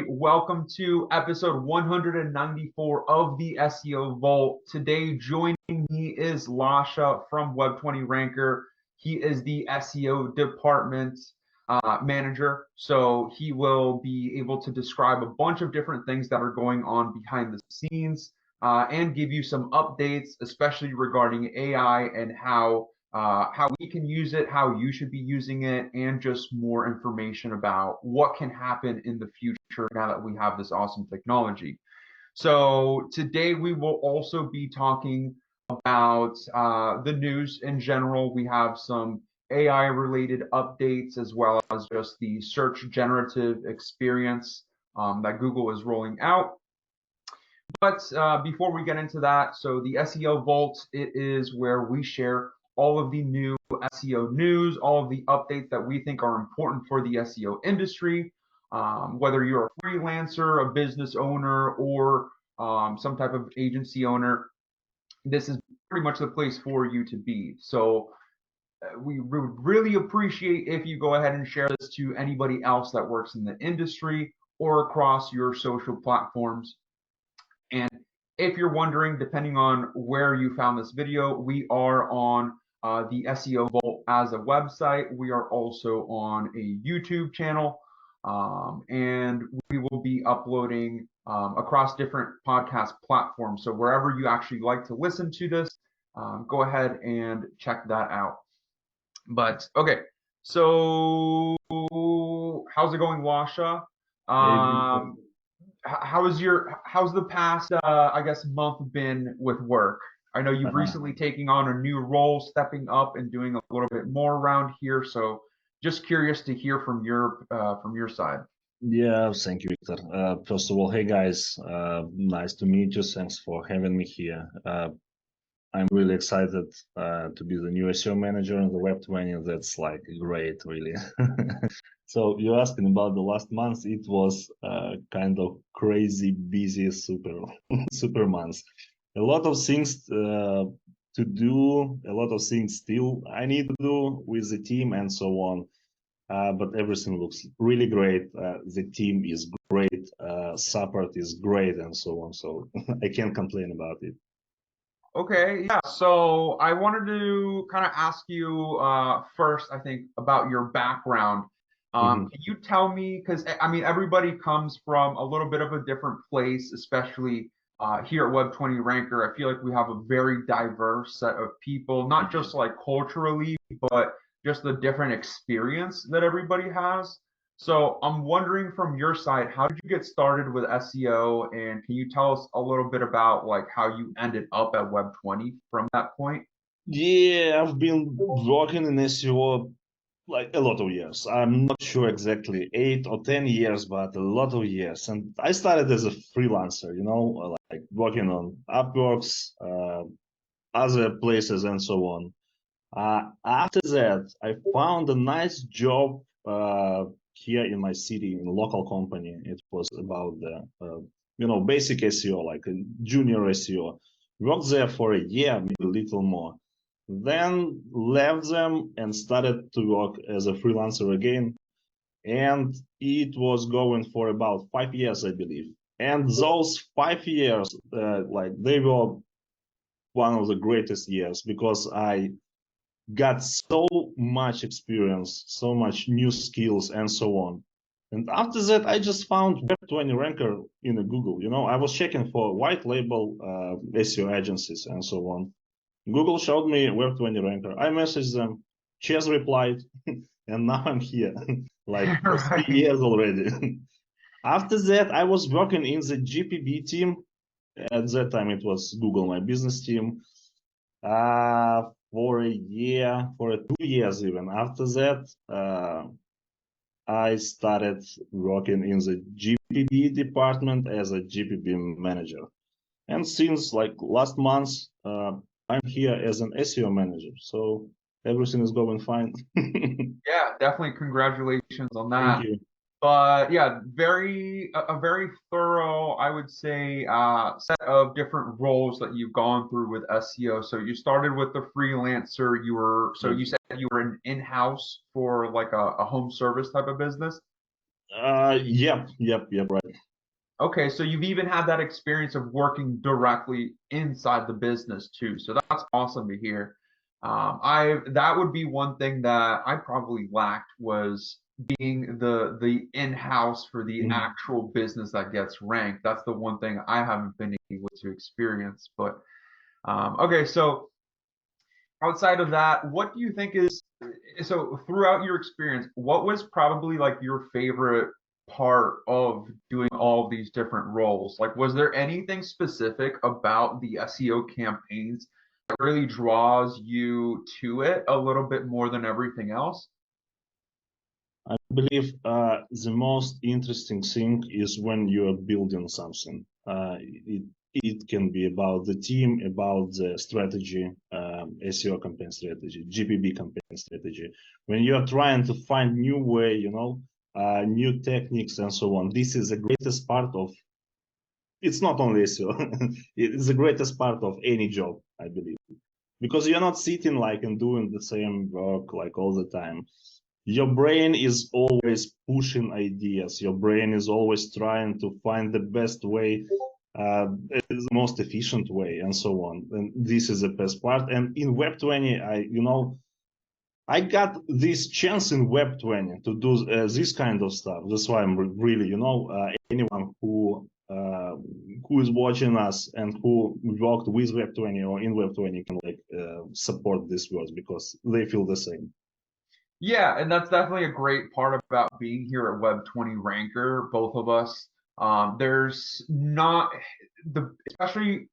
Welcome to episode 194 of the SEO Vault. Today, joining me is Lasha from Web20 Ranker. He is the SEO department manager, so he will be able to describe a bunch of different things that are going on behind the scenes and give you some updates, especially regarding AI and how we can use it, how you should be using it, and just more information about what can happen in the future now that we have this awesome technology. So today we will also be talking about the news in general. We have some AI related updates as well as just the search generative experience that Google is rolling out. But before we get into that, so the SEO Vault, it is where we share all of the new SEO news, all of the updates that we think are important for the SEO industry. Whether you're a freelancer, a business owner, or some type of agency owner, this is pretty much the place for you to be. So we would really appreciate if you go ahead and share this to anybody else that works in the industry or across your social platforms. And if you're wondering, depending on where you found this video, we are on the SEO Vault as a website. We are also on a YouTube channel, and we will be uploading across different podcast platforms. So wherever you actually like to listen to this, go ahead and check that out. But okay, so how's it going, Lasha? How's the past I guess month been with work? I know you've recently taken on a new role, stepping up and doing a little bit more around here. So just curious to hear from your side. Yeah, thank you, Victor. First of all, hey guys, nice to meet you. Thanks for having me here. I'm really excited to be the new SEO manager in the Web20. That's like great, really. So you're asking about the last month. It was kind of crazy, busy, super months. A lot of things to do, a lot of things still I need to do with the team and so on. But everything looks really great. The team is great, support is great, and so on. So I can't complain about it. Okay, yeah. So I wanted to kind of ask you first, I think, about your background. Can you tell me, because I mean, everybody comes from a little bit of a different place, especially here at Web20 Ranker. I feel like we have a very diverse set of people, not just like culturally, but just the different experience that everybody has. So I'm wondering from your side, how did you get started with SEO, and can you tell us a little bit about like how you ended up at Web20 from that point? Yeah, I've been working in SEO like a lot of years. I'm not sure exactly 8 or 10 years, but a lot of years. And I started as a freelancer, like working on Upworks, other places, and so on. After that, I found a nice job here in my city in a local company. It was about the basic SEO, like a junior SEO. Worked there for a year, maybe a little more. Then left them and started to work as a freelancer again. And it was going for about 5 years, I believe. And those 5 years, like they were one of the greatest years because I got so much experience, so much new skills, and so on. And after that, I just found Web20 Ranker in Google. I was checking for white label SEO agencies and so on. Google showed me Web20 Ranker. I messaged them, Chess replied, and now I'm here, like for 3 years already. After that, I was working in the GPB team. At that time, it was Google My Business team. For a year, for 2 years even. After that, I started working in the GPB department as a GPB manager. And since like last month, I'm here as an SEO manager. So everything is going fine. Yeah, definitely congratulations on that. Thank you. But yeah, a very thorough, I would say, set of different roles that you've gone through with SEO. So you started with the freelancer. You said you were an in-house for like a home service type of business. Yep, right. Okay, so you've even had that experience of working directly inside the business too. So that's awesome to hear. I that would be one thing that I probably lacked was being the in-house for the Mhm. actual business that gets ranked. That's the one thing I haven't been able to experience. But okay, so outside of that, what do you think is so throughout your experience, what was probably like your favorite part of doing all of these different roles? Like, was there anything specific about the SEO campaigns that really draws you to it a little bit more than everything else? I believe the most interesting thing is when you are building something. It can be about the team, about the strategy, SEO campaign strategy, GPB campaign strategy. When you are trying to find new way, new techniques and so on, this is the greatest part of. It's not only SEO. It's the greatest part of any job, I believe, because you're not sitting like and doing the same work like all the time. Your brain is always pushing ideas. Your brain is always trying to find the best way, the most efficient way, and so on. And this is the best part. And in Web 20, I got this chance in Web 20 to do this kind of stuff. That's why I'm really, anyone who is watching us and who worked with Web 20 or in Web 20 can support this words because they feel the same. Yeah, and that's definitely a great part about being here at Web 20 Ranker, both of us. There's not especially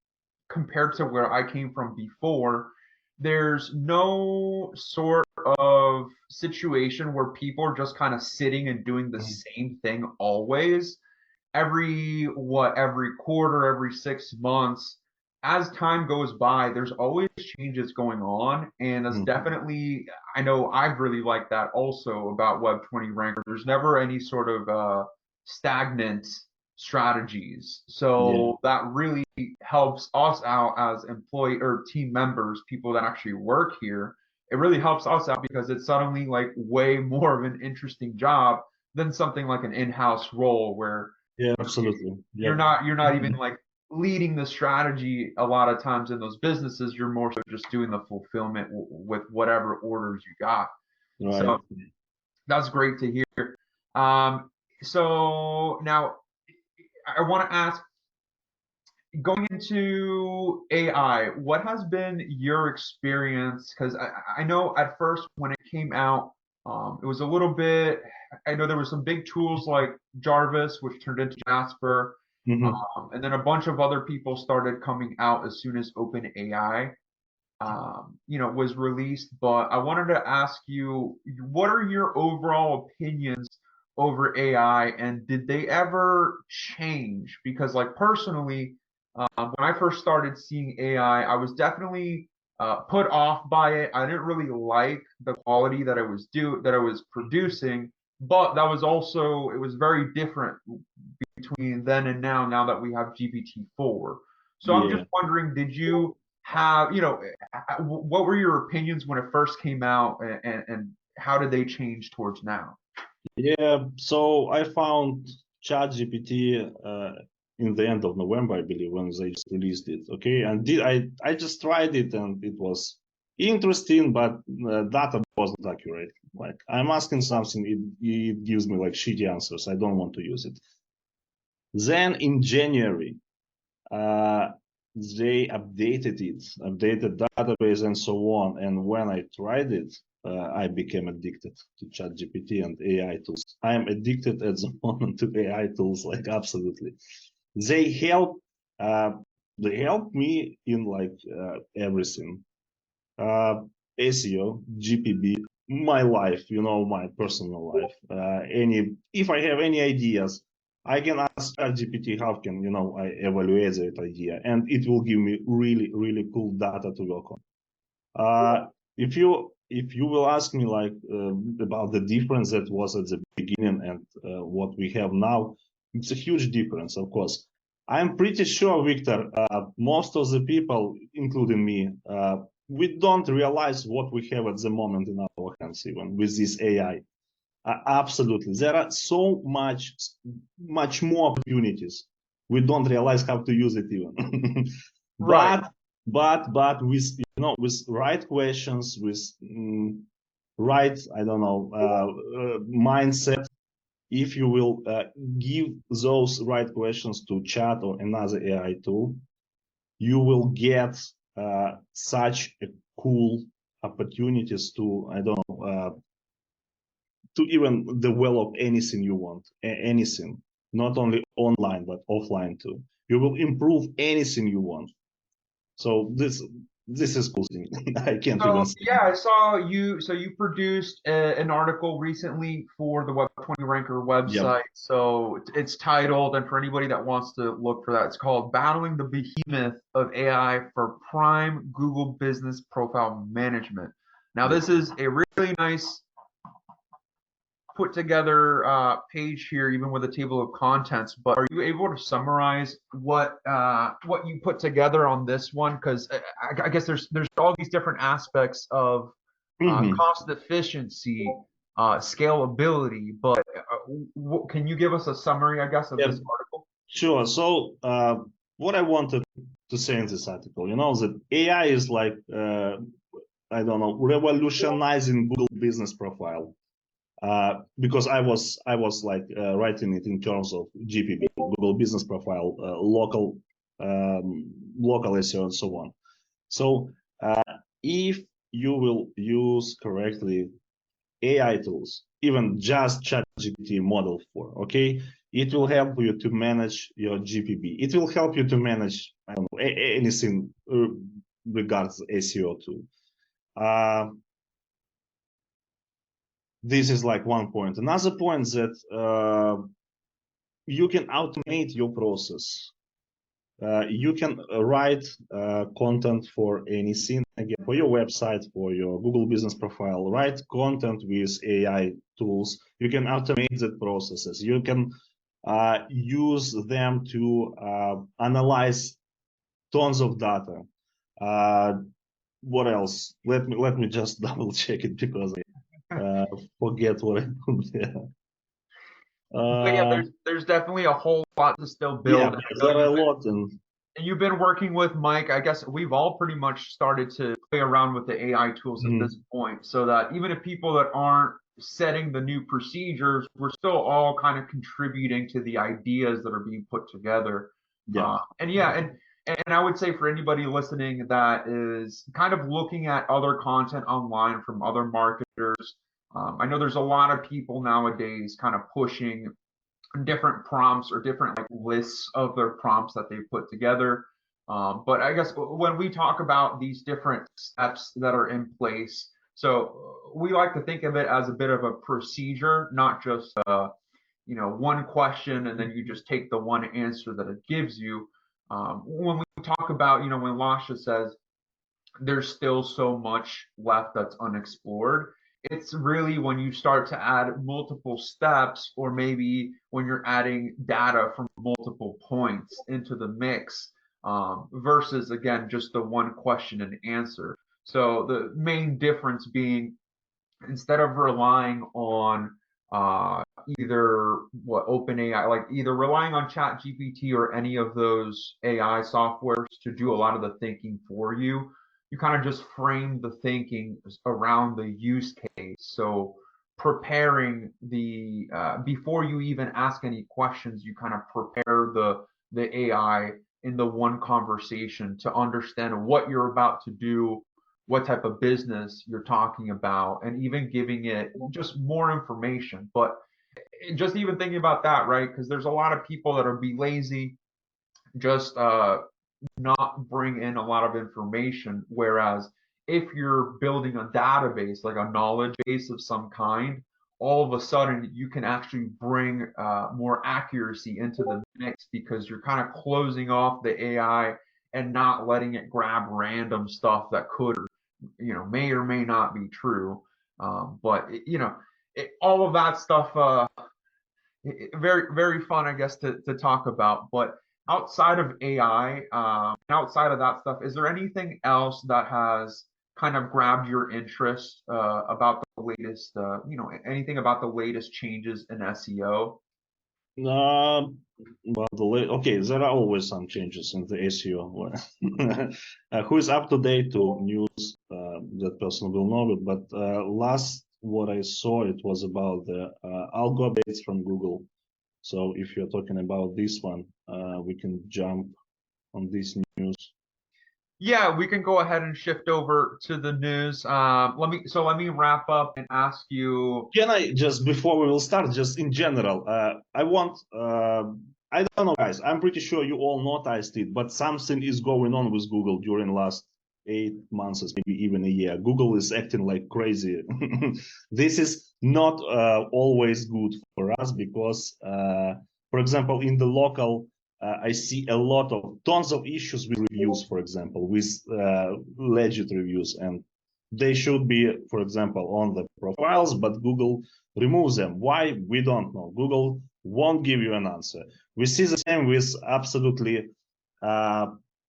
compared to where I came from before, there's no sort of situation where people are just kind of sitting and doing the same thing always every quarter, every 6 months, as time goes by, there's always changes going on. And that's Mhm. definitely, I know I've really liked that also about Web 20 Ranker. There's never any sort of stagnant strategies. Yeah. So that really helps us out as employee or team members, people that actually work here. It really helps us out because it's suddenly like way more of an interesting job than something like an in-house role where Yeah, absolutely. you're Yep. not even like leading the strategy a lot of times in those businesses. You're more so just doing the fulfillment with whatever orders you got. Right. So that's great to hear. Um, so now I want to ask, going into AI, what has been your experience? Because I know at first when it came out, it was a little bit, I know there were some big tools like Jarvis, which turned into Jasper, Hmm. and then a bunch of other people started coming out as soon as OpenAI, was released. But I wanted to ask you, what are your overall opinions over AI, and did they ever change? Because, like personally, when I first started seeing AI, I was definitely put off by it. I didn't really like the quality that I was producing, but that was also it was very different between then and now. Now that we have GPT-4, so I'm just Yeah. wondering, did you have what were your opinions when it first came out, and how did they change towards now? Yeah. So I found ChatGPT in the end of November, I believe, when they just released it. Okay, and I just tried it and it was interesting, but data wasn't accurate. Like I'm asking something, it gives me like shitty answers. I don't want to use it. Then in January, uh, they updated database and so on. And when I tried it, I became addicted to ChatGPT and AI tools. I am addicted at the moment to AI tools, like absolutely. They help. Uh, they help me in like everything. SEO, GPB, my life, my personal life. If I have any ideas, I can ask ChatGPT how can I evaluate that idea, and it will give me really really cool data to work on. If you will ask me like about the difference that was at the beginning and what we have now, it's a huge difference, of course. I'm pretty sure, Victor, most of the people, including me, we don't realize what we have at the moment in our hands, even with this AI. Absolutely. There are so much more opportunities. We don't realize how to use it even. Right. But with with right questions, with right, I don't know, mindset, if you will give those right questions to chat or another AI tool, you will get such a cool opportunities to, I don't know, to even develop anything you want, anything, not only online but offline too. You will improve anything you want. So this is cool thing. I can't So even say yeah, more. I saw you. So you produced an article recently for the Web 20 Ranker Yep. website. So it's titled, and for anybody that wants to look for that, it's called "Battling the Behemoth of AI for Prime Google Business Profile Management." Now, Yep. this is a really nice put together page here, even with a table of contents. But are you able to summarize what you put together on this one? Because I guess there's all these different aspects of Mhm. cost efficiency, scalability. But can you give us a summary, I guess, of Yep. this article? Sure. So what I wanted to say in this article, that AI is like I don't know, revolutionizing Google business profile. Because I was like writing it in terms of GPP, Google Business Profile, local SEO, and so on. So if you will use correctly AI tools, even just ChatGPT model 4, okay, it will help you to manage your GPP. It will help you to manage, I don't know, anything regards SEO too. This is like one point. Another point that you can automate your process. You can write content for anything, again, for your website, for your Google business profile, write content with AI tools. You can automate the processes. You can use them to analyze tons of data. What else? Let me just double check it because I forget what I put there. But yeah, Uh, there's definitely a whole lot to still yeah, build. And I know there are a lot, and you've been working with Mike. I guess we've all pretty much started to play around with the AI tools at this point, so that even if people that aren't setting the new procedures, we're still all kind of contributing to the ideas that are being put together. yeah, And yeah, and I would say for anybody listening that is kind of looking at other content online from other marketers, I know there's a lot of people nowadays kind of pushing different prompts or different like lists of their prompts that they put together. But I guess when we talk about these different steps that are in place, so we like to think of it as a bit of a procedure, not just one question and then you just take the one answer that it gives you. When we talk about when Lasha says there's still so much left that's unexplored. It's really when you start to add multiple steps, or maybe when you're adding data from multiple points into the mix, versus again just the one question and answer. So the main difference being, instead of relying on either what OpenAI, like either relying on ChatGPT or any of those AI softwares to do a lot of the thinking for you, you kind of just frame the thinking around the use case. So preparing the before you even ask any questions, you kind of prepare the AI in the one conversation to understand what you're about to do, what type of business you're talking about, and even giving it just more information. But just even thinking about that, right? Because there's a lot of people that are be lazy, just not bring in a lot of information. Whereas if you're building a database, like a knowledge base of some kind, all of a sudden you can actually bring more accuracy into the mix, because you're kind of closing off the AI and not letting it grab random stuff that could, may or may not be true. But all of that stuff, very very fun, I guess, to talk about. But outside of AI, outside of that stuff, is there anything else that has kind of grabbed your interest about the latest, anything about the latest changes in SEO? Okay, there are always some changes in the SEO. Who is up to date to news, that person will know it. But last what I saw, it was about the algo updates from Google. So if you're talking about this one, we can jump on this news. Yeah, we can go ahead and shift over to the news. Let me wrap up and ask you. Can I just, before we will start, just in general, I don't know, guys. I'm pretty sure you all noticed it, but something is going on with Google during last 8 months, maybe even a year. Google is acting like crazy. This is not always good for us because, for example, in the local, I see a lot of tons of issues with reviews, for example, with legit reviews, and they should be, for example, on the profiles, but Google removes them. Why? We don't know. Google won't give you an answer. We see the same with absolutely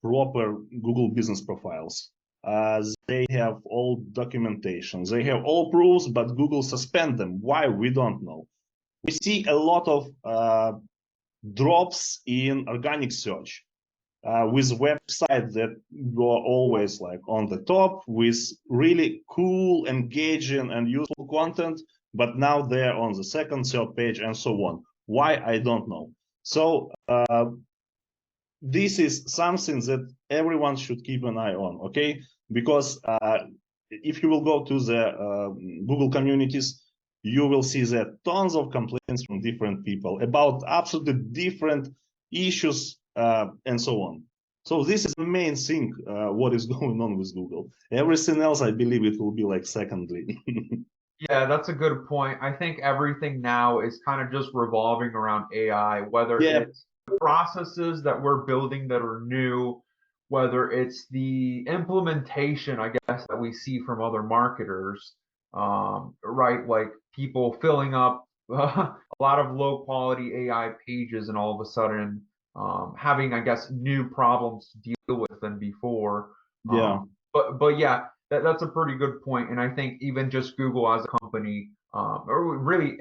proper Google business profiles. They have all documentation, they have all proofs, but Google suspend them. Why? We don't know. We see a lot of drops in organic search. With websites that go always like on the top with really cool, engaging, and useful content, but now they're on the second, third page, and so on. Why? I don't know. So this is something that everyone should keep an eye on, okay? Because if you will go to the Google communities, you will see that tons of complaints from different people about absolutely different issues and so on. So this is the main thing, what is going on with Google. Everything else, I believe it will be like secondary. Yeah, that's a good point. I think everything now is kind of just revolving around AI, whether Yeah, it's the processes that we're building that are new, whether it's the implementation, I guess, that we see from other marketers, right? Like people filling up a lot of low quality AI pages and all of a sudden having, I guess, new problems to deal with than before. yeah, But yeah, that's a pretty good point. And I think even just Google as a company, or really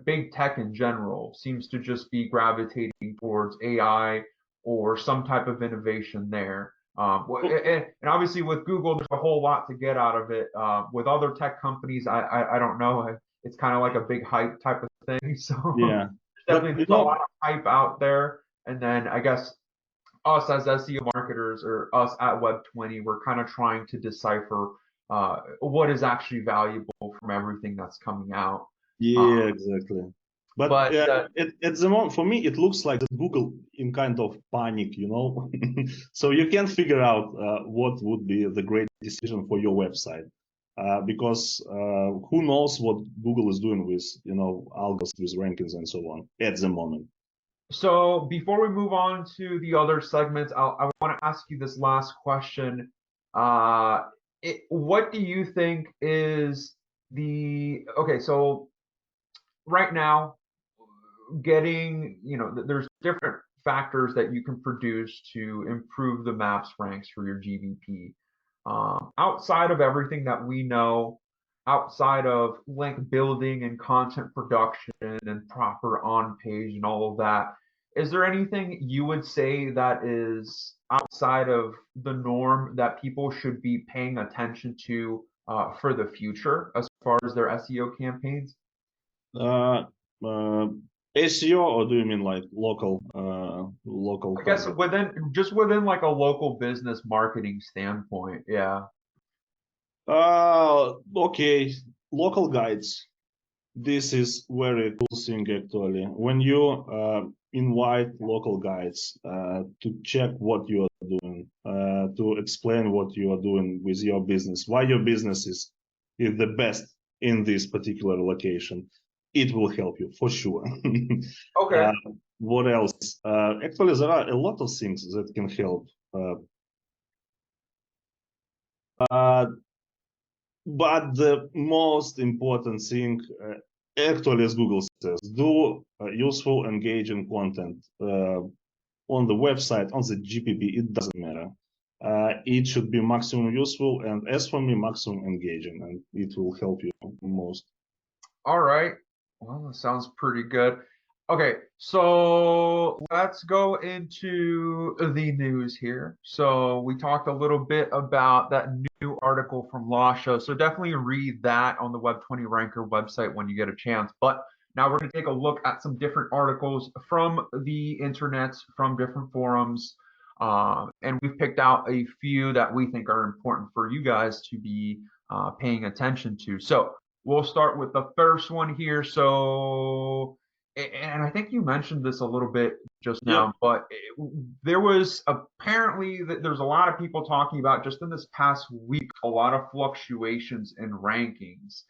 big tech in general, seems to just be gravitating towards AI or some type of innovation there. And obviously with Google, there's a whole lot to get out of it. With other tech companies, I don't know. It's kind of like a big hype type of thing. So yeah. But definitely there's a lot of hype out there. And then I guess us as SEO marketers or us at Web20, we're kind of trying to decipher what is actually valuable from everything that's coming out. yeah, exactly. But But at the moment, for me, it looks like that Google in kind of panic, you know. So you can't figure out what would be the great decision for your website, because who knows what Google is doing with, you know, algos, with rankings and so on at the moment. so before we move on to the other segments, I want to ask you this last question. Uh, what do you think is okay, so right now, there's different factors that you can produce to improve the maps ranks for your GBP. Outside of everything that we know, outside of link building and content production and proper on page and all of that, is there anything you would say that is outside of the norm that people should be paying attention to for the future as far as their SEO campaigns? Uh, uh, SEO, or do you mean like local I guess target? within like a local business marketing standpoint, yeah. Okay, local guides. This is very cool thing actually. When you invite local guides to check what you are doing, to explain what you are doing with your business, why your business is the best in this particular location, it will help you for sure. Okay. What else? Actually, there are a lot of things that can help. Uh, But the most important thing, actually, as Google says, do useful, engaging content on the website, on the GPP. It doesn't matter. it should be maximum useful, and as for me, maximum engaging, and it will help you most. All right. Well, that sounds pretty good. Okay, so let's go into the news here. So we talked a little bit about that new article from Lasha. So definitely read that on the Web20 Ranker website when you get a chance. But now we're going to take a look at some different articles from the internet, from different forums. And we've picked out a few that we think are important for you guys to be paying attention to. So we'll start with the first one here. So, and I think you mentioned this a little bit just Yep. now, but there was apparently that there's a lot of people talking about just in this past week, a lot of fluctuations in rankings.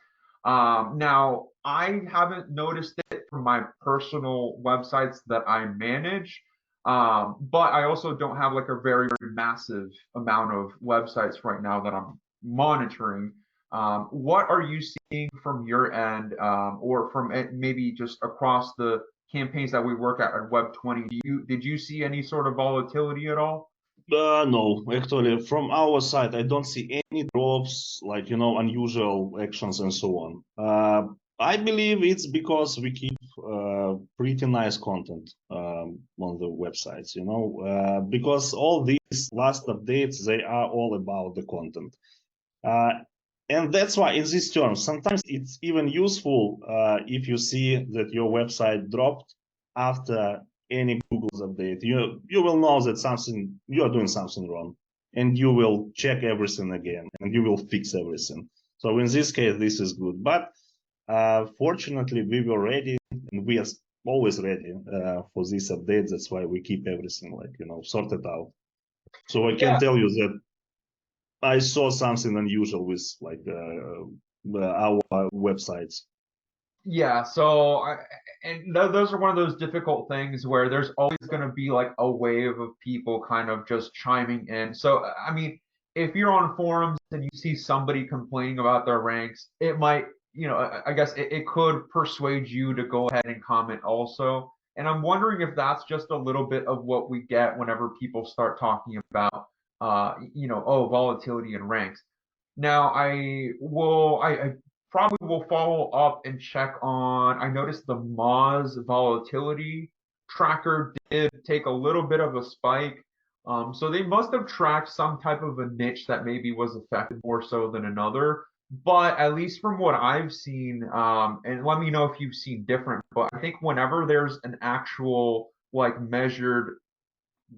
Now, I haven't noticed it from my personal websites that I manage, but I also don't have like a very, very massive amount of websites right now that I'm monitoring. What are you seeing from your end, or from maybe just across the campaigns that we work at Web20? Did you see any sort of volatility at all? No, actually, from our side, I don't see any drops, like, unusual actions and so on. I believe it's because we keep pretty nice content on the websites, because all these last updates, they are all about the content. And that's why in these terms, sometimes it's even useful if you see that your website dropped after any Google's update. You will know that you are doing something wrong, and you will check everything again, and you will fix everything. So in this case, this is good. But fortunately, we were ready, and we are always ready for this update. That's why we keep everything sorted out. So I can tell you that I saw something unusual with our websites. Yeah, so those are one of those difficult things where there's always going to be like a wave of people kind of just chiming in. So, I mean, if you're on forums and you see somebody complaining about their ranks, it might, I guess it could persuade you to go ahead and comment also. And I'm wondering if that's just a little bit of what we get whenever people start talking about, oh, volatility in ranks. Now, I probably will follow up and check on. I noticed the Moz volatility tracker did take a little bit of a spike. So they must have tracked some type of a niche that maybe was affected more so than another. But at least from what I've seen, and let me know if you've seen different, but I think whenever there's an actual like measured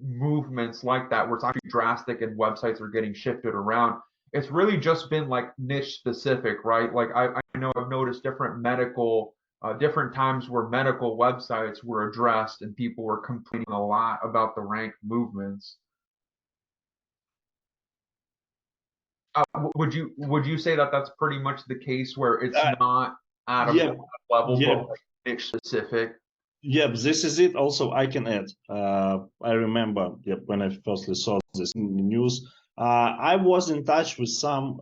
movements like that where it's actually drastic and websites are getting shifted around, it's really just been like niche specific, right? Like I know I've noticed different times where medical websites were addressed and people were complaining a lot about the rank movements. Would you say that that's pretty much the case where it's Uh, not at a yeah, level yeah, but like niche specific? yeah. This is it. Also, I can add. I remember, when I firstly saw this news, I was in touch with some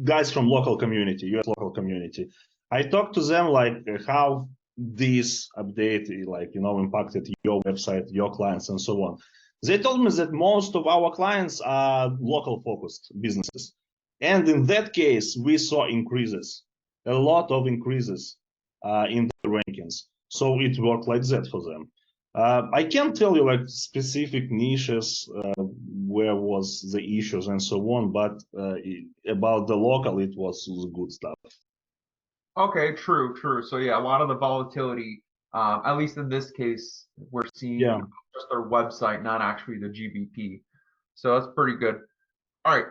guys from local community, US local community. I talked to them like how this update, impacted your website, your clients, and so on. They told me that most of our clients are local focused businesses. And in that case, we saw increases, a lot of increases in the rankings. So it worked like that for them. I can't tell you like specific niches where was the issues and so on, but about the local, it was good stuff. Okay, true. So yeah, a lot of the volatility, at least in this case, we're seeing Yeah. just their website, not actually the GBP. So that's pretty good. All right.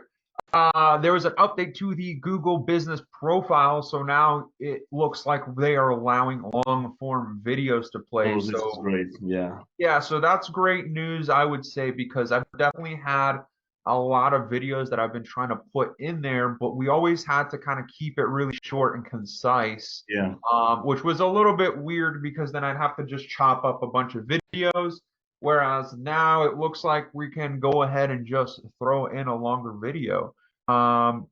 There was an update to the Google Business Profile, so now it looks like they are allowing long form videos to play. Oh, this is So great. Yeah. yeah, so that's great news, I would say, because I've definitely had a lot of videos that I've been trying to put in there, but we always had to kind of keep it really short and concise, Yeah. which was a little bit weird because then I'd have to just chop up a bunch of videos. Whereas now it looks like we can go ahead and just throw in a longer video. Now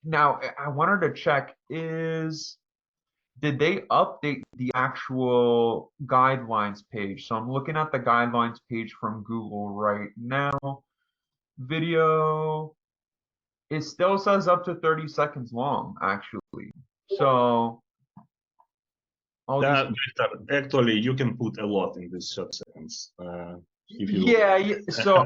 I wanted to check did they update the actual guidelines page? So I'm looking at the guidelines page from Google right now. video, it still says up to 30 seconds long, actually. So I'll just Victor, actually, you can put a lot in these 30 seconds. If you so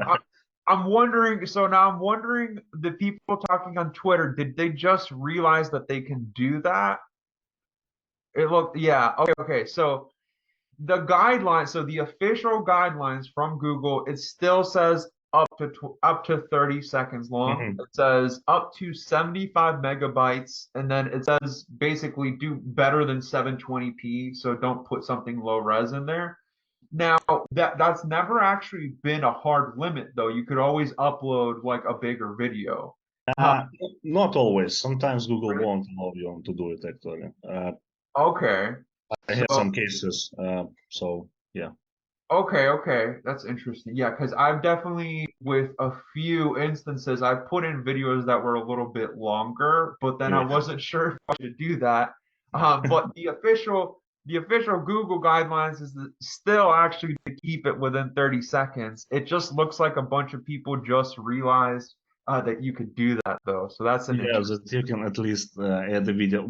I'm wondering, so now I'm wondering, the people talking on Twitter, did they just realize that they can do that? It looked, yeah, okay. So the guidelines, so the official guidelines from Google, it still says up to 30 seconds long. Mhm. It says up to 75 megabytes, and then it says basically do better than 720p, so don't put something low res in there. Now, that's never actually been a hard limit though. You could always upload like a bigger video. Uh, Uh, Not always. Sometimes Google won't allow you to do it actually. okay. I So had some cases, so yeah. okay, that's interesting. Yeah, because I've definitely, with a few instances, I put in videos that were a little bit longer, but then I Yeah. wasn't sure if I should do that. But the official Google guidelines is still actually to keep it within 30 seconds. It just looks like a bunch of people just realized that you could do that though. So that's an Yeah, interesting. that you can at least add the video.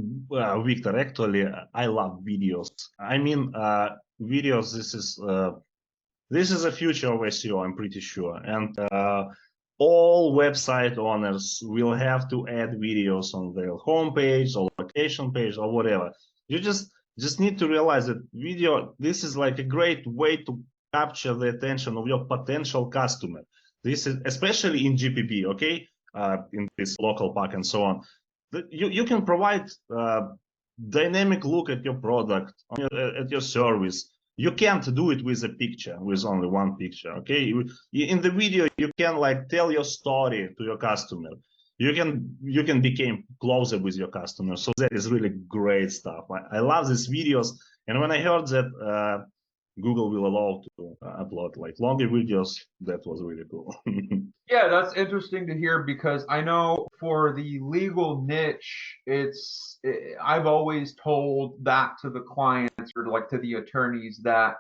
Victor, actually, I love videos. I mean, videos. This is a future of SEO, I'm pretty sure. And all website owners will have to add videos on their homepage or location page or whatever. You just need to realize that video, this is like a great way to capture the attention of your potential customer. This is especially in GPP, okay? In this local pack and so on. You can provide dynamic look at your product, at your service. You can't do it with a picture, with only one picture. Okay, in the video you can like tell your story to your customer. You can become closer with your customer. So that is really great stuff. I love these videos, and when I heard that Google will allow to upload like longer videos, that was really cool. Yeah, that's interesting to hear because I know for the legal niche, I've always told that to the clients or like to the attorneys that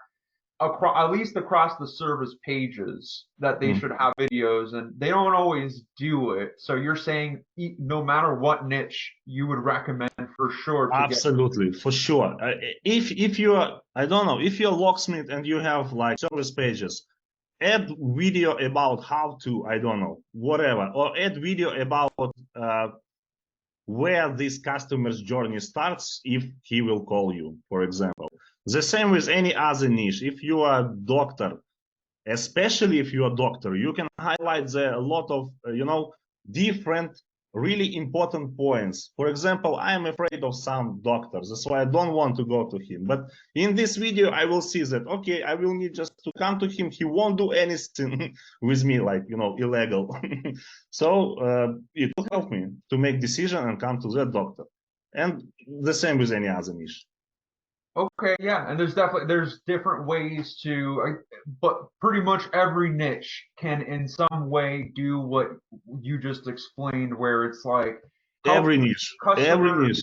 across, at least across the service pages, that they should have videos, and they don't always do it. So you're saying no matter what niche, you would recommend for sure to get. Absolutely, for sure. If you're, I don't know, if you're a locksmith and you have like service pages, add video about how to, I don't know, whatever, or add video about uh, where this customer's journey starts if he will call you, for example. The same with any other niche. If you are a doctor, especially if you're a doctor, you can highlight a lot of different really important points. For example, I am afraid of some doctors, that's why I don't want to go to him. But in this video I will see that, okay, I will need just to come to him, he won't do anything with me like illegal. So it will help me to make decision and come to that doctor, and the same with any other niche. Okay, yeah, and there's different ways to, but pretty much every niche can in some way do what you just explained, where it's like help Every customer. niche.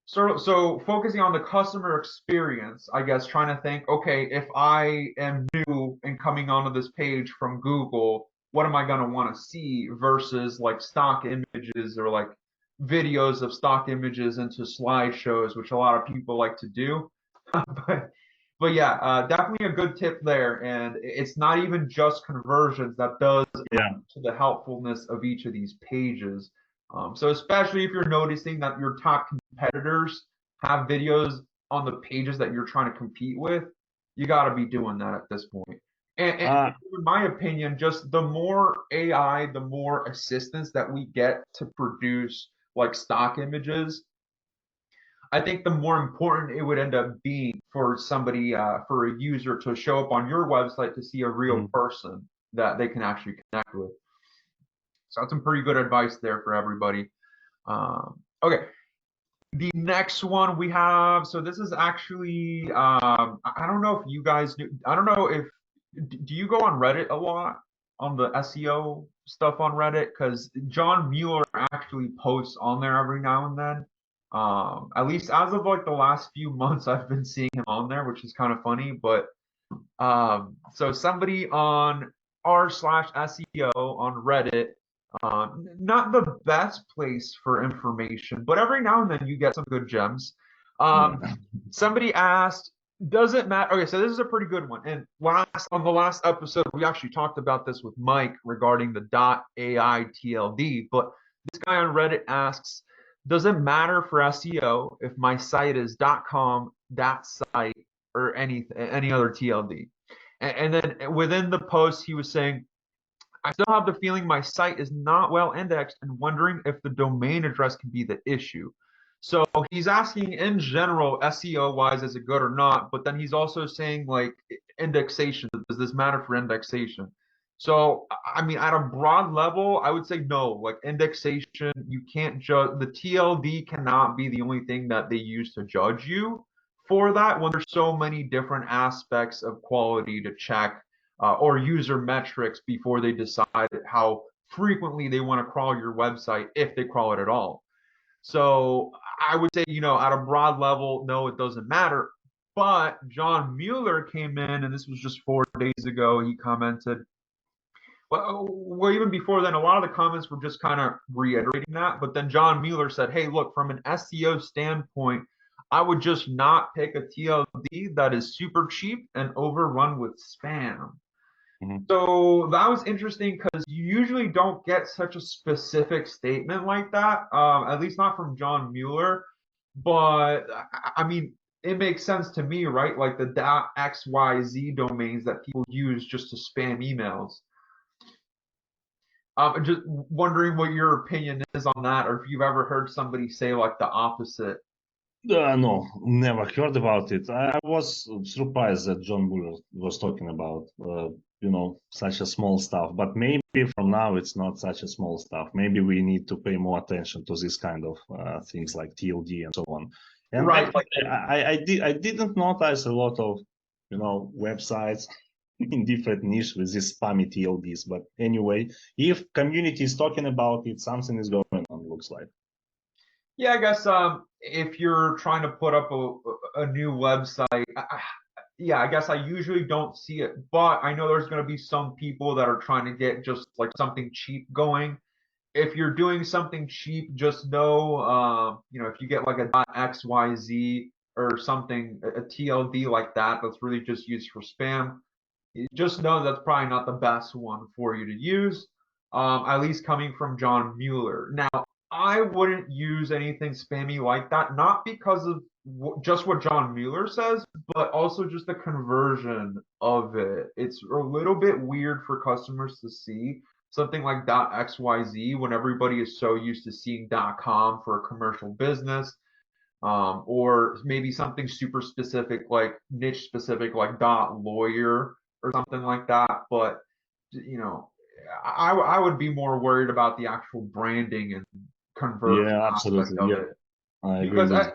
So focusing on the customer experience, I guess, trying to think, okay, if I am new and coming onto this page from Google, what am I going to want to see versus like stock images or like videos of stock images into slideshows, which a lot of people like to do. but but yeah, definitely a good tip there. And it's not even just conversions that does Yeah. to the helpfulness of each of these pages. So especially if you're noticing that your top competitors have videos on the pages that you're trying to compete with, you got to be doing that at this point. And uh, in my opinion, just the more AI, the more assistance that we get to produce like stock images, I think the more important it would end up being for somebody, for a user to show up on your website to see a real person that they can actually connect with. So that's some pretty good advice there for everybody. Okay, the next one we have. So this is actually, I don't know if you guys do. I don't know if do you go on Reddit a lot on the SEO stuff on Reddit? Because John Mueller actually posts on there every now and then. At least as of like the last few months, I've been seeing him on there, which is kind of funny. But so somebody on r/SEO on Reddit. Not the best place for information, but every now and then you get some good gems. Yeah. Somebody asked, does it matter? Okay, so this is a pretty good one. And on the last episode, we actually talked about this with Mike regarding the .ai TLD. But this guy on Reddit asks, does it matter for SEO if my site is .com, .site, or any other TLD? And then within the post, he was saying, I still have the feeling my site is not well indexed and wondering if the domain address can be the issue. So he's asking in general, SEO wise, is it good or not? But then he's also saying like indexation. Does this matter for indexation? So I mean, at a broad level, I would say no. Like indexation, you can't judge. The TLD cannot be the only thing that they use to judge you for that when there's so many different aspects of quality to check or user metrics before they decide how frequently they want to crawl your website, if they crawl it at all. So I would say, at a broad level, no, it doesn't matter. But John Mueller came in, and this was just 4 days ago. He commented, well, even before then, a lot of the comments were just kind of reiterating that. But then John Mueller said, hey, look, from an SEO standpoint, I would just not pick a TLD that is super cheap and overrun with spam. Mhm. So that was interesting because you usually don't get such a specific statement like that, at least not from John Mueller. But I mean, it makes sense to me, right? Like the .xyz domains that people use just to spam emails. Just wondering what your opinion is on that, or if you've ever heard somebody say like the opposite. No, never heard about it. I was surprised that John Mueller was talking about, such a small stuff. But maybe from now it's not such a small stuff. Maybe we need to pay more attention to this kind of things like TLD and so on. And Right. I didn't notice a lot of, websites in different niche with these spammy TLDs. But anyway, if community is talking about it, something is going on, looks like. Yeah, I guess if you're trying to put up a new website, yeah, I guess I usually don't see it, but I know there's going to be some people that are trying to get just like something cheap going. If you're doing something cheap, just know, if you get like a .xyz or something, a TLD like that, that's really just used for spam, just know that's probably not the best one for you to use, at least coming from John Mueller. Now, I wouldn't use anything spammy like that, not because of just what John Mueller says, but also just the conversion of it. It's a little bit weird for customers to see something like .xyz when everybody is so used to seeing .com for a commercial business, or maybe something super specific, like niche specific, like .lawyer or something like that. But you know, I would be more worried about the actual branding and conversion Yeah, aspect absolutely. of Yeah, it, I agree because with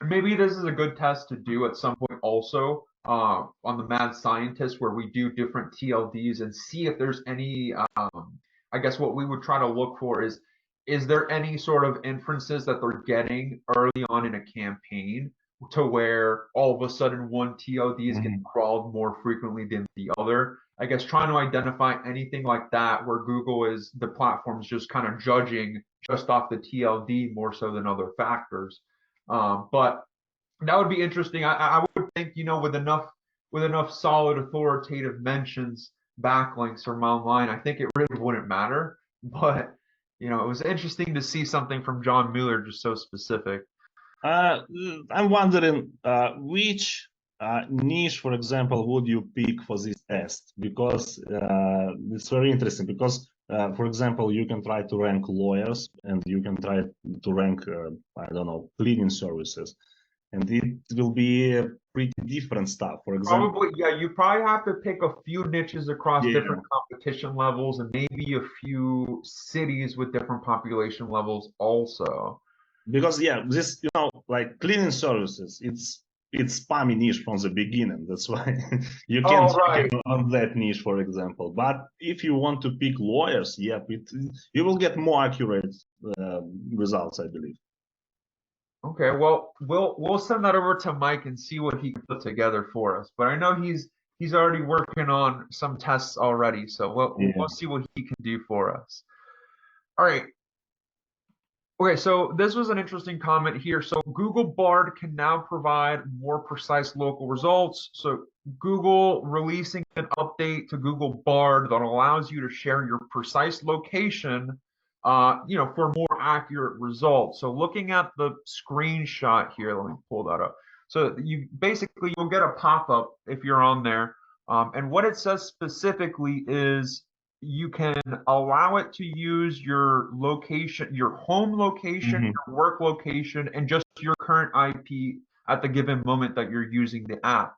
maybe this is a good test to do at some point also, on the Mad Scientist, where we do different TLDs and see if there's any, I guess what we would try to look for is there any sort of inferences that they're getting early on in a campaign to where all of a sudden one TLD is getting Mhm. crawled more frequently than the other. I guess trying to identify anything like that where the platform's just kind of judging just off the TLD more so than other factors. But that would be interesting. I would think, with enough solid authoritative mentions, backlinks from online, I think it really wouldn't matter. But it was interesting to see something from John Mueller just so specific. Uh, I'm wondering which niche, for example, would you pick for this test? Because it's very interesting. Because, for example, you can try to rank lawyers, and you can try to rank, I don't know, cleaning services, and it will be pretty different stuff. For example, Probably, yeah, you probably have to pick a few niches across yeah, different competition levels and maybe a few cities with different population levels also. because yeah, this like cleaning services, it's spammy niche from the beginning. That's why you can Oh, check right. it on that niche, for example. But if you want to pick lawyers, yeah, you will get more accurate results, I believe. Okay, well, we'll send that over to Mike and see what he can put together for us. But I know he's he's already working on some tests already. So we'll Yeah. see what he can do for us. All right. Okay, so this was an interesting comment here. So Google Bard can now provide more precise local results. So Google releasing an update to Google Bard that allows you to share your precise location, for more accurate results. So looking at the screenshot here, let me pull that up. So you'll get a pop-up if you're on there. And what it says specifically is you can allow it to use your location, your home location, Hmm. your work location, and just your current IP at the given moment that you're using the app.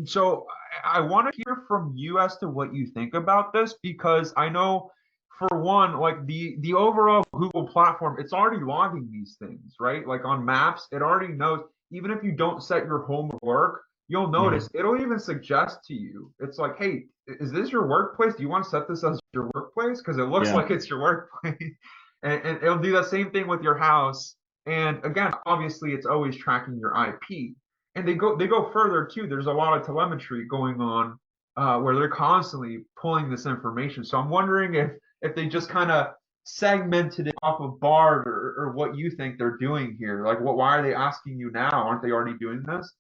So I want to hear from you as to what you think about this, because I know for one, like the overall Google platform, it's already logging these things, right? Like on Maps, it already knows, even if you don't set your home or work, you'll notice Hmm. it'll even suggest to you. It's like, hey, is this your workplace? Do you want to set this as your workplace? Because it looks Yeah. like it's your workplace. And it'll do the same thing with your house. And again, obviously, it's always tracking your IP. And they go further too. There's a lot of telemetry going on where they're constantly pulling this information. So I'm wondering if they just kind of segmented it off of Bard, or what you think they're doing here. Like, why are they asking you now? Aren't they already doing this?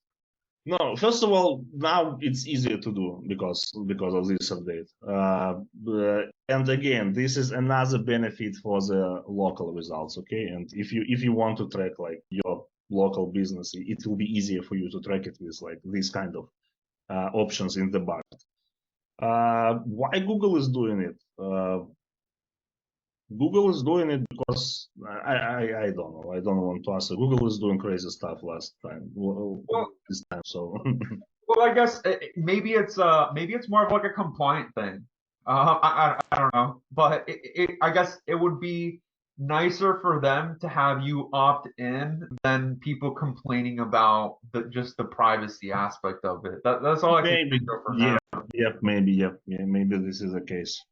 No, first of all, now it's easier to do because of this update. And again, this is another benefit for the local results. Okay, and if you want to track like your local business, it will be easier for you to track it with like these kind of options in the bar. Why Google is doing it? Google is doing it because I don't know. I don't want to answer. Google is doing crazy stuff last time. Well, This time, so. well, I guess maybe it's more of like a compliant thing. I don't know, but I guess it would be nicer for them to have you opt in than people complaining about just the privacy aspect of it. That's all I can Maybe, think of for yeah, now. yep, maybe, yep, yeah, maybe this is the case.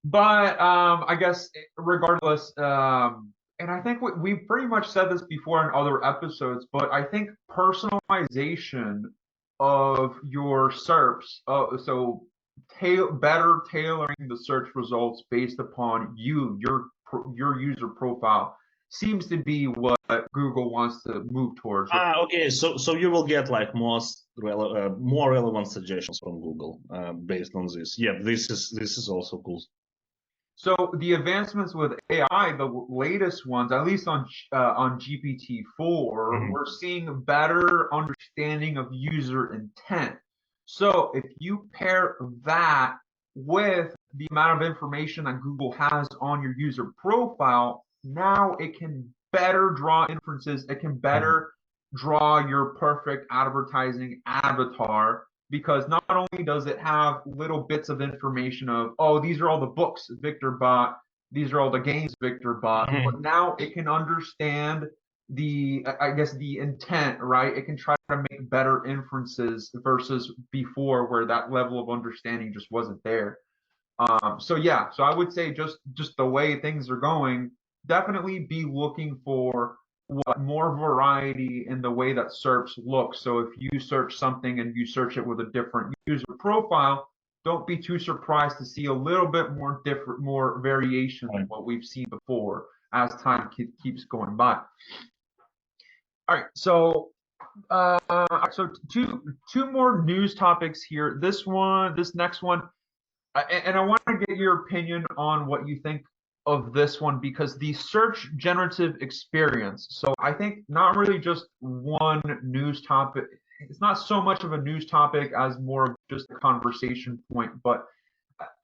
But I guess regardless, and I think we pretty much said this before in other episodes, but I think personalization of your SERPs, so better tailoring the search results based upon your user profile, seems to be what Google wants to move towards. Okay, so you will get like more relevant suggestions from Google based on this. Yeah, this is also cool. So the advancements with AI, the latest ones, at least on GPT-4, Mhm. we're seeing better understanding of user intent. So if you pair that with the amount of information that Google has on your user profile, now it can better draw inferences. It can Mhm. better draw your perfect advertising avatar, because not only does it have little bits of information of, oh, these are all the books Victor bought, these are all the games Victor bought, but Mhm. now it can understand I guess the intent, right? It can try to make better inferences versus before, where that level of understanding just wasn't there. So yeah, so I would say just the way things are going, definitely be looking for what more variety in the way that SERPs look. So if you search something and you search it with a different user profile, don't be too surprised to see a little bit more variation than Right. what we've seen before as time keeps going by. All right, so two more news topics here. This next one, and I want to get your opinion on what you think of this one, because the search generative experience. So I think not really just one news topic. It's not so much of a news topic as more of just a conversation point. But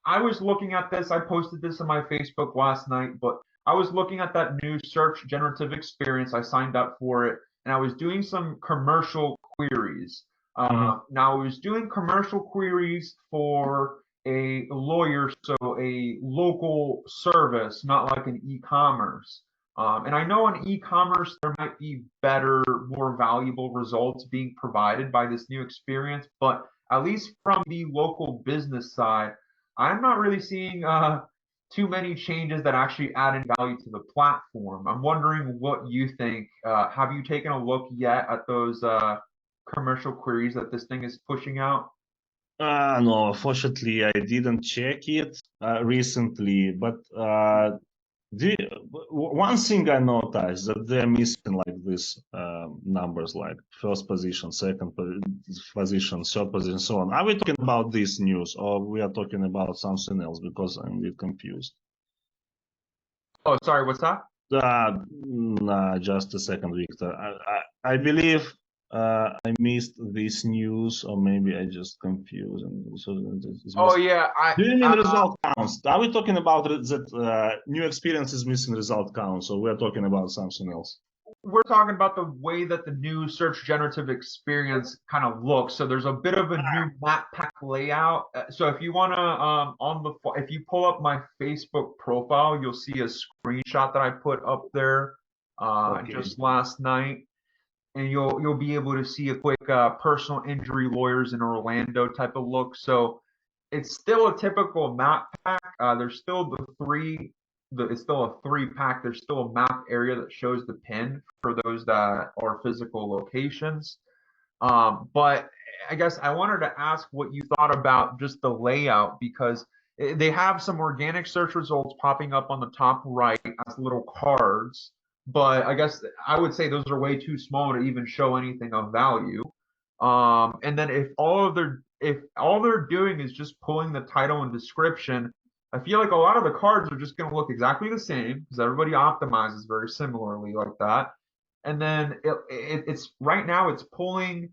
I was looking at this. I posted this on my Facebook last night, but I was looking at that new search generative experience. I signed up for it, and I was doing some commercial queries. Mhm. Now, I was doing commercial queries for a lawyer, so a local service, not like an e-commerce. And I know in e-commerce there might be better, more valuable results being provided by this new experience, but at least from the local business side, I'm not really seeing too many changes that actually add in value to the platform. I'm wondering what you think. Have you taken a look yet at those? commercial queries that this thing is pushing out? No, unfortunately, I didn't check it recently, but one thing I noticed that they're missing like these numbers, like first position, position, third position, so on. Are we talking about this news, or we are talking about something else? Because I'm a bit confused. Oh, sorry, what's that? Nah, just a second, Victor. I believe I missed this news, or maybe I just confused. And so it's Oh missing. yeah, Do you mean result counts? Are we talking about that new experience is missing result counts, or we're talking about something else? we're talking about the way that the new search generative experience kind of looks. So there's a bit of a new map pack layout. So if you want to, if you pull up my Facebook profile, you'll see a screenshot that I put up there Okay. just last night, and you'll be able to see a quick personal injury lawyers in Orlando type of look. So it's still a typical map pack. There's still it's still a three pack. There's still a map area that shows the pin for those that are physical locations. But I guess I wanted to ask what you thought about just the layout, because they have some organic search results popping up on the top right as little cards. But I guess I would say those are way too small to even show anything of value. And then if all they're doing is just pulling the title and description, I feel like a lot of the cards are just going to look exactly the same because everybody optimizes very similarly like that. And then it's right now it's pulling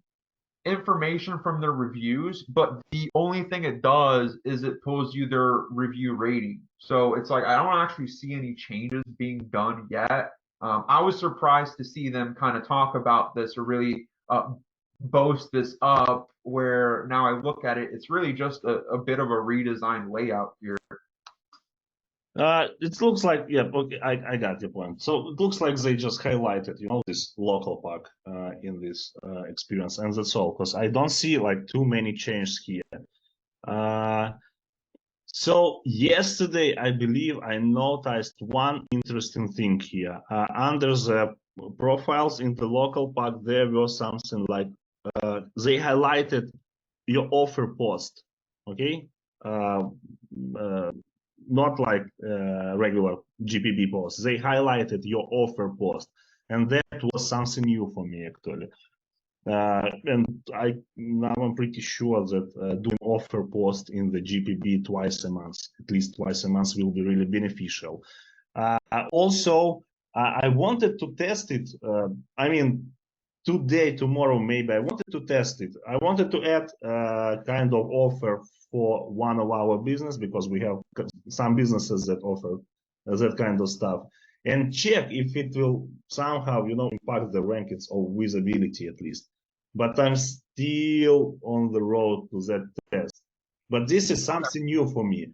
information from their reviews, but the only thing it does is it pulls you their review rating. So it's like I don't actually see any changes being done yet. I was surprised to see them kind of talk about this or really boast this up, where now I look at it, it's really just a bit of a redesigned layout here. It looks like, yeah, okay, I got your point. So it looks like they just highlighted, this local pack in this experience, and that's all, because I don't see like too many changes here. So yesterday, I believe I noticed one interesting thing here. Under the profiles in the local pack, there was something like they highlighted your offer post, okay? Not like regular GPB post. They highlighted your offer post, and that was something new for me actually. And now I'm pretty sure that doing offer post in the GPB twice a month, at least twice a month, will be really beneficial. Also, I wanted to test it. I mean, today, tomorrow, maybe I wanted to test it. I wanted to add kind of offer for one of our business, because we have some businesses that offer that kind of stuff, and check if it will somehow, impact the rankings or visibility at least. But I'm still on the road to that test. But this is something new for me.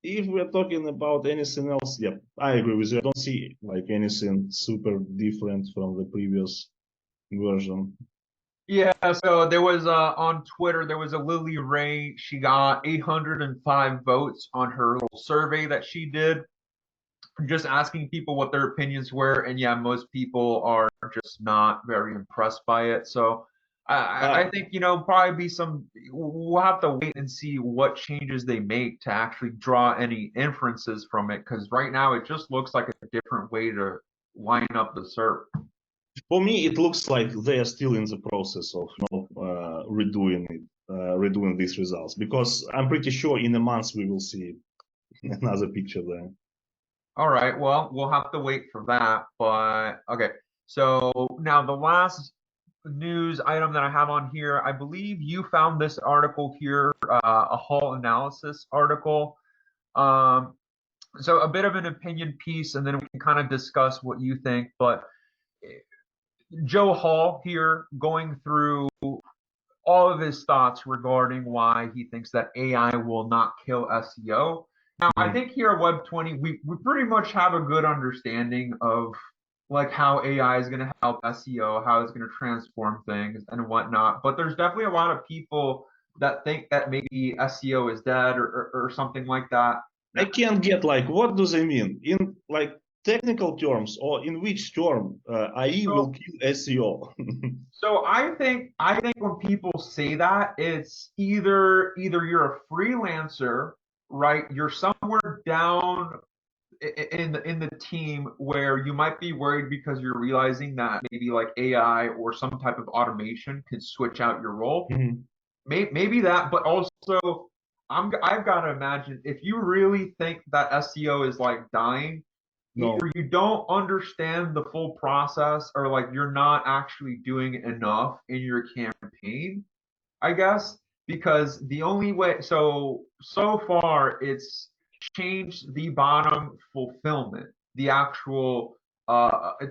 If we're talking about anything else, yeah, I agree with you. I don't see like anything super different from the previous version. Yeah, so there was on Twitter, there was a Lily Ray. She got 805 votes on her little survey that she did, just asking people what their opinions were. And yeah, most people are just not very impressed by it. So I think, probably we'll have to wait and see what changes they make to actually draw any inferences from it. Because right now it just looks like a different way to line up the SERP. For me, it looks like they are still in the process of redoing it, redoing these results, because I'm pretty sure in a month we will see another picture there. All right, well, we'll have to wait for that. But okay, so now the last news item that I have on here, I believe you found this article here, a Hall analysis article. So a bit of an opinion piece, and then we can kind of discuss what you think. But Joe Hall here going through all of his thoughts regarding why he thinks that AI will not kill SEO. Now, I think here at Web 20, we pretty much have a good understanding of like how AI is going to help SEO, how it's going to transform things and whatnot. But there's definitely a lot of people that think that maybe SEO is dead or something like that. I can't get like, what do they mean? In like technical terms, or in which term AI will kill SEO? So I think when people say that, it's either you're a freelancer, right? You're somewhere down in the team where you might be worried because you're realizing that maybe like AI or some type of automation could switch out your role. Mhm. Maybe that, but also I've got to imagine if you really think that SEO is like dying, No. either you don't understand the full process or like you're not actually doing enough in your campaign, I guess, because the only way, so far it's changed the bottom fulfillment, the actual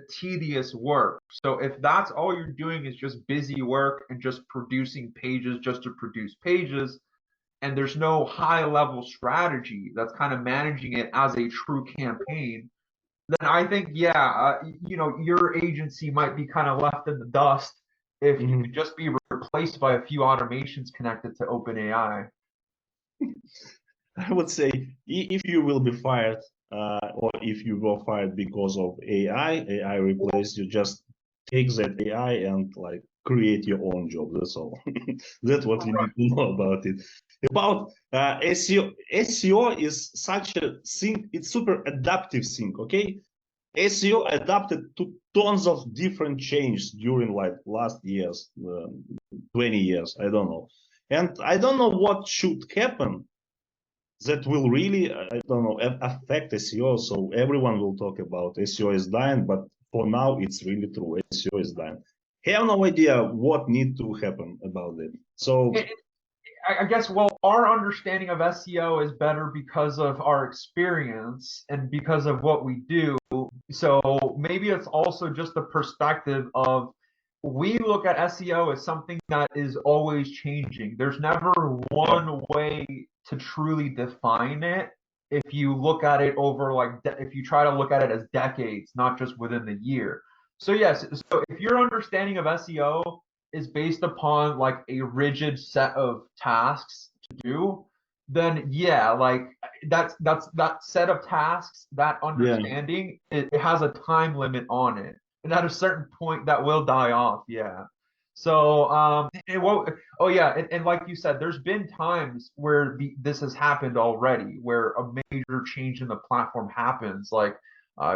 tedious work. So if that's all you're doing is just busy work and just producing pages just to produce pages, and there's no high level strategy that's kind of managing it as a true campaign, then I think, yeah, your agency might be kind of left in the dust if you could Mhm. just be replaced by a few automations connected to OpenAI. I would say if you will be fired, or if you were fired because of AI replaced you, just take that AI and like create your own job. That's all. That's what you need to know about it. About SEO, SEO is such a thing. It's super adaptive thing. Okay, SEO adapted to tons of different changes during like last years, 20 years. I don't know, and I don't know what should happen that will really, I don't know, affect SEO. So everyone will talk about SEO is dying, but for now, it's really true. SEO is dying. Have no idea what need to happen about it. So I guess, well, our understanding of SEO is better because of our experience and because of what we do. So maybe it's also just the perspective of we look at SEO as something that is always changing. There's never yeah, one way to truly define it. If you look at it over like, if you try to look at it as decades, not just within the year. So yes, so if your understanding of SEO is based upon like a rigid set of tasks to do, then yeah, like that set of tasks, that yeah. understanding, it has a time limit on it. And at a certain point that will die off, yeah. So it won't, oh yeah, and like you said, there's been times where this has happened already, where a major change in the platform happens. Like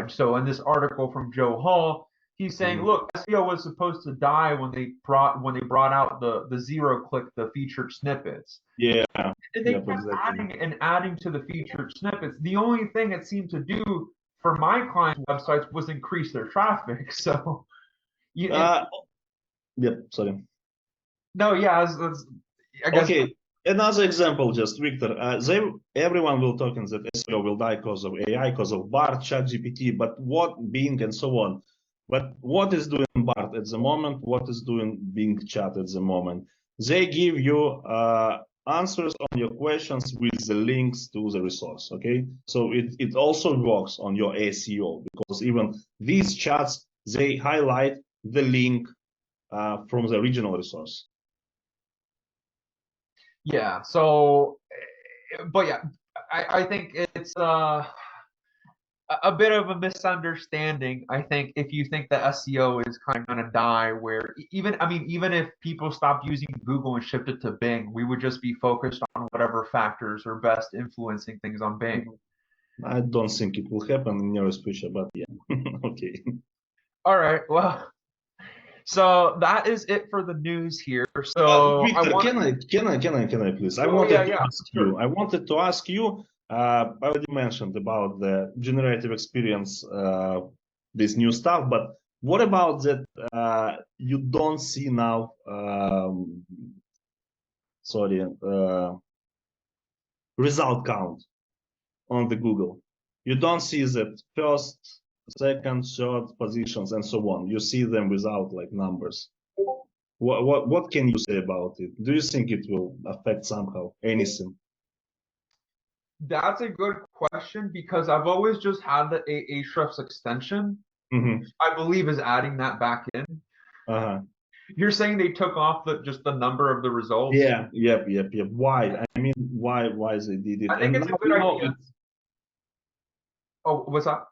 so in this article from Joe Hall, he's saying, Mhm. look, SEO was supposed to die when they brought out the zero click, the featured snippets. Yeah, And they yep, kept exactly. adding and adding to the featured snippets. The only thing it seemed to do for my clients' websites was increase their traffic. So you and Uh, yep, sorry. no, yeah, I guess Okay, another example, just Victor. Everyone will talk in that SEO will die because of AI, because of BART, ChatGPT, but what Bing and so on. But what is doing BART at the moment? What is doing Bing Chat at the moment? They give you answers on your questions with the links to the resource. Okay, so it also works on your SEO because even these chats they highlight the link from the original resource. yeah. So, but yeah, I think it's a bit of a misunderstanding. I think if you think that SEO is kind of going to die, where even, I mean, even if people stopped using Google and shipped it to Bing, we would just be focused on whatever factors are best influencing things on Bing. I don't think it will happen in near future, but yeah, okay. All right, well, so that is it for the news here. So I Victor, want, can I please? I oh yeah, wanted to yeah, ask sure. you. I wanted to ask you. I already mentioned about the generative experience, this new stuff, but what about that? You don't see now. Sorry, result count on the Google. You don't see that first, second, third positions and so on. You see them without like numbers. What can you say about it? Do you think it will affect somehow anything? That's a good question because I've always just had the Ahrefs extension, Mm-hmm. I believe is adding that back in. Uh-huh. You're saying they took off just the number of the results? Yeah, yep. Why? I mean, why they did it? I think And it's a now good idea. it's Oh, what's that?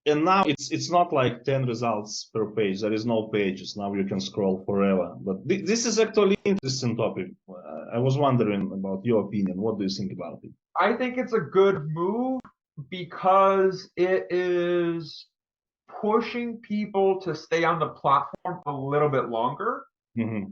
and now it's not like 10 results per page. There is no pages. Now you can scroll forever. But this is actually interesting topic. I was wondering about your opinion. What do you think about it? I think it's a good move because it is pushing people to stay on the platform a little bit longer. Mm-hmm.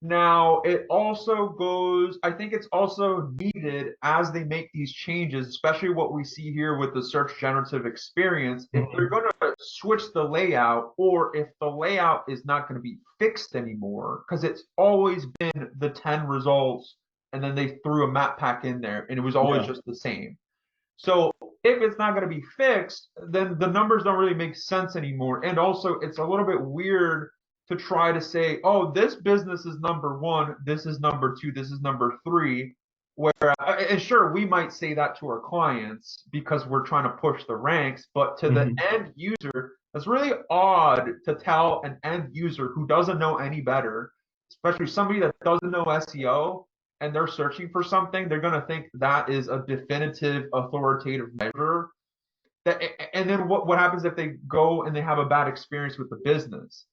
Now, it also goes, I think it's also needed as they make these changes, especially what we see here with the search generative experience. If they're going to switch the layout, or if the layout is not going to be fixed anymore, because it's always been the 10 results, and then they threw a map pack in there, and it was always just the same. So if it's not going to be fixed, then the numbers don't really make sense anymore. And also, it's a little bit weird to try to say, oh, this business is number one, this is number two, this is number three. Where, and sure, we might say that to our clients because we're trying to push the ranks, but to the end user, it's really odd to tell an end user who doesn't know any better, especially somebody that doesn't know SEO, and they're searching for something, they're going to think that is a definitive authoritative measure. That, and then what happens if they go and they have a bad experience with the business?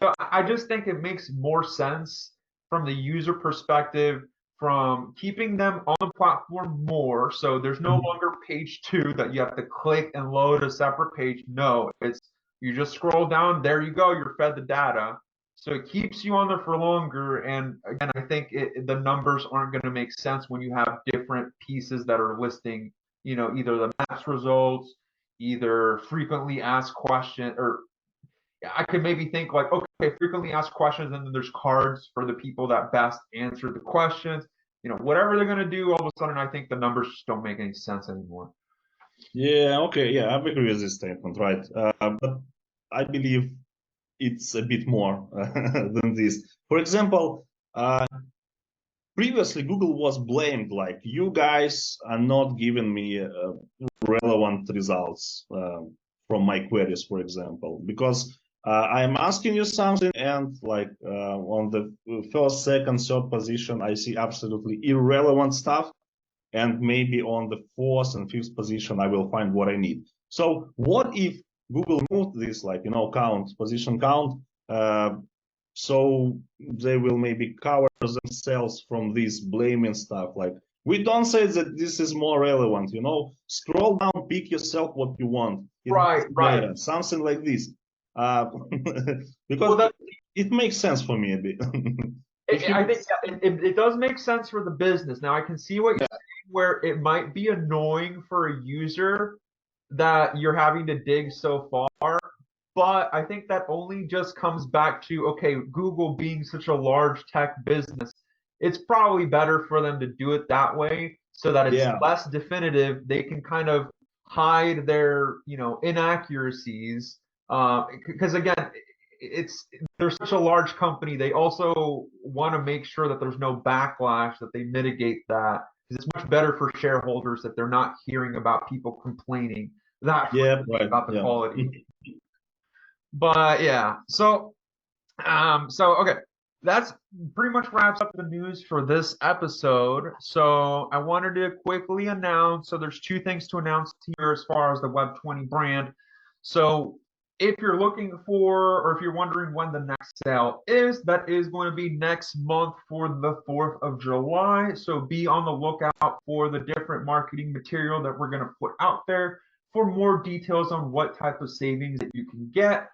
So I just think it makes more sense from the user perspective, from keeping them on the platform more. So there's no longer page two that you have to click and load a separate page. No, it's you just scroll down, there you go, you're fed the data. So it keeps you on there for longer. And again, I think the numbers aren't going to make sense when you have different pieces that are listing, either the maps results, either frequently asked questions, or I could maybe think like, okay, frequently asked questions, and then there's cards for the people that best answer the questions. Whatever they're going to do, all of a sudden, I think the numbers just don't make any sense anymore. Yeah, okay, yeah, I agree with this statement, right? But I believe it's a bit more than this. For example, previously Google was blamed like you guys are not giving me relevant results from my queries, for example, because I'm asking you something and like on the first, second, third position, I see absolutely irrelevant stuff. And maybe on the fourth and fifth position, I will find what I need. So what if Google moved this, like, count, position count, so they will maybe cover themselves from this blaming stuff. Like, we don't say that this is more relevant, scroll down, pick yourself what you want. Right. Something like this. Because Well, it makes sense for me a bit. I think it does make sense for the business. Now I can see what you're saying, where it might be annoying for a user that you're having to dig so far. But I think that only just comes back to, okay, Google being such a large tech business, it's probably better for them to do it that way so that it's less definitive. They can kind of hide their, inaccuracies. Because again, they're such a large company. They also want to make sure that there's no backlash, that they mitigate that. Because it's much better for shareholders that they're not hearing about people complaining about the quality. But yeah, so okay, that's pretty much wraps up the news for this episode. So I wanted to quickly announce, so there's two things to announce here as far as the Web20 brand. So if you're looking for, or if you're wondering when the next sale is, that is going to be next month for the 4th of July. So be on the lookout for the different marketing material that we're going to put out there for more details on what type of savings that you can get.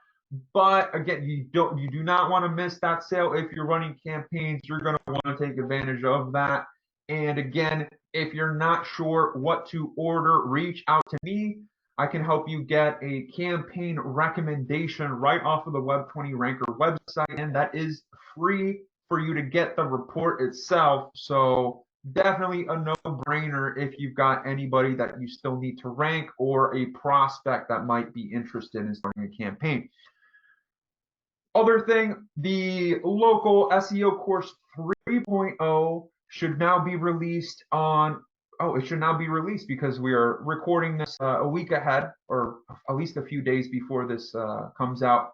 But again, you do not want to miss that sale. If you're running campaigns, you're going to want to take advantage of that. And again, if you're not sure what to order, reach out to me. I can help you get a campaign recommendation right off of the Web20 Ranker website, and that is free for you to get the report itself. So definitely a no-brainer if you've got anybody that you still need to rank, or a prospect that might be interested in starting a campaign. Other thing, the local SEO course 3.0 should now be released on, it should now be released because we are recording this a week ahead, or at least a few days before this comes out.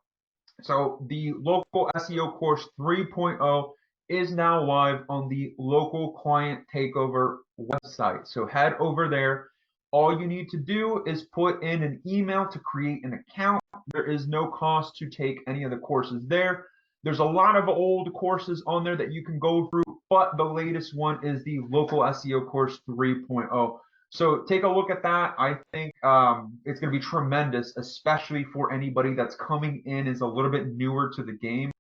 So the local SEO course 3.0 is now live on the local client takeover website. So head over there. All you need to do is put in an email to create an account. There is no cost to take any of the courses there. There's a lot of old courses on there that you can go through, but the latest one is the Local SEO course 3.0. So take a look at that. I think it's going to be tremendous, especially for anybody that's coming in is a little bit newer to the game.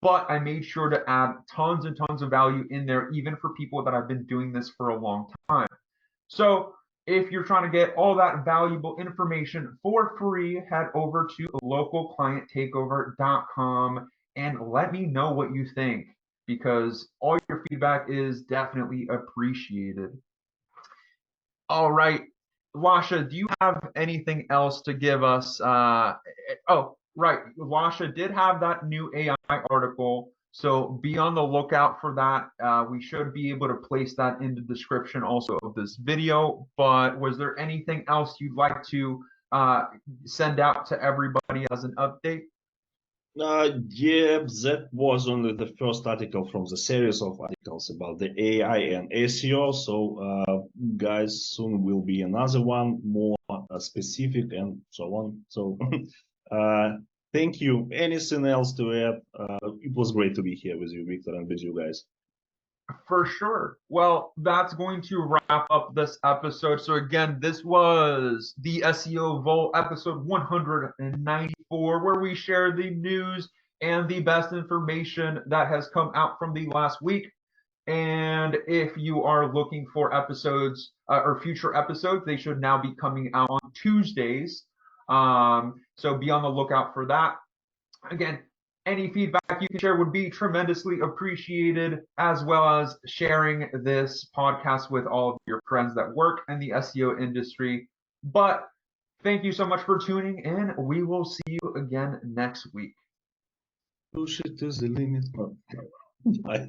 But I made sure to add tons and tons of value in there, even for people that have been doing this for a long time. So if you're trying to get all that valuable information for free, head over to localclienttakeover.com and let me know what you think, because all your feedback is definitely appreciated. All right, Lasha, do you have anything else to give us? Oh, right, Lasha did have that new AI article, so be on the lookout for that. We should be able to place that in the description also of this video. But was there anything else you'd like to send out to everybody as an update? Yeah, that was only the first article from the series of articles about the AI and SEO. So, guys, soon will be another one more specific and so on. So, thank you. Anything else to add? It was great to be here with you, Victor, and with you guys. For sure. Well, that's going to wrap up this episode. So again, this was the SEO Vault episode 194, where we share the news and the best information that has come out from the last week. And if you are looking for episodes or future episodes, they should now be coming out on Tuesdays. So be on the lookout for that. Again, any feedback you can share would be tremendously appreciated, as well as sharing this podcast with all of your friends that work in the SEO industry. But thank you so much for tuning in. We will see you again next week. Push it to the limit. Bye.